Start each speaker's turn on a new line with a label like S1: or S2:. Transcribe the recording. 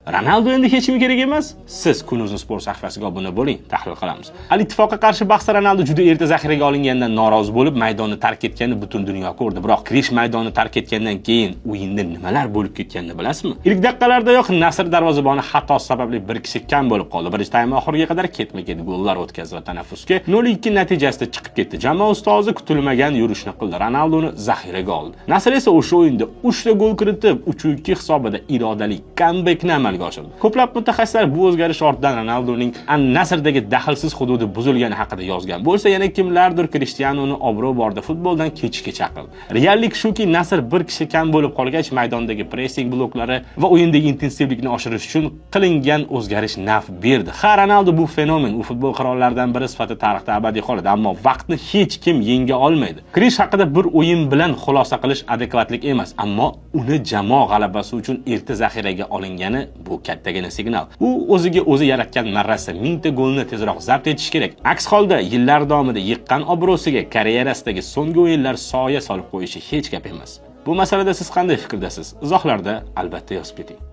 S1: Ronaldo endi hech kim kerak emas. Siz Kunuzning sport sahifasiga obuna bo'ling, tahlil qilamiz. Al Ittifoqqa qarshi bahsda Ronaldo juda erta zaxiraga olingandan norozi bo'lib, maydonni tark etganini butun dunyo ko'rdi. Biroq Krish maydonni tark etgandan keyin o'yinda nimalar bo'lib ketganini bilasizmi? Ilk daqiqalardayoq Nasr darvozaboni xatosi sababli bir kishi kam bo'lib qoldi. Birinchi taym oxiriga qadar ketma-ket gollar o'tkazdi va tanaffusga 0-2 natijasida chiqib ketdi. Jamoa ustozi kutilmagan yurishni qildi. Ronaldoni zaxiraga oldi. Nasr esa o'sha o'yinda 3 ta gol kiritib, 3-2 hisobida irodali comebackni amalga oshirdi. Ko'plab mutaxassislar bu o'zgarish ortidan Ronaldoning An-Nasrdagi daxlsiz hududi buzilgani haqida yozgan bo'lsa, yana kimlardir Krishtianuni obro' borda futboldan kechishga chaqirdi. Reallik shuki, Nasr bir kishi kam bo'lib qolgach, maydondagi pressing bloklari va o'yindagi intensivlikni oshirish uchun qilingan o'zgarish naf berdi. Ha, Ronaldo bu fenomen, u futbol qirollaridan biri sifatida tarixda abadiy qoladi, ammo vaqtni hech kim yenga olmaydi. Krish haqida bir o'yin bilan xulosa qilish adekvatlik emas, ammo uni jamoa g'alabasi uchun erta zaxiraga olingani bu kattagina signal. U o'ziga o'zi yaratgan marrasi 1000 ta golni tezroq zabt etish kerak. Aks holda yillar davomida yiqqan obro'siga karyerasidagi so'nggi o'yinlar soya solib qo'yishi hech gap emas. Bu masalada siz qanday fikrdasiz? Izohlarda albatta yozib keting.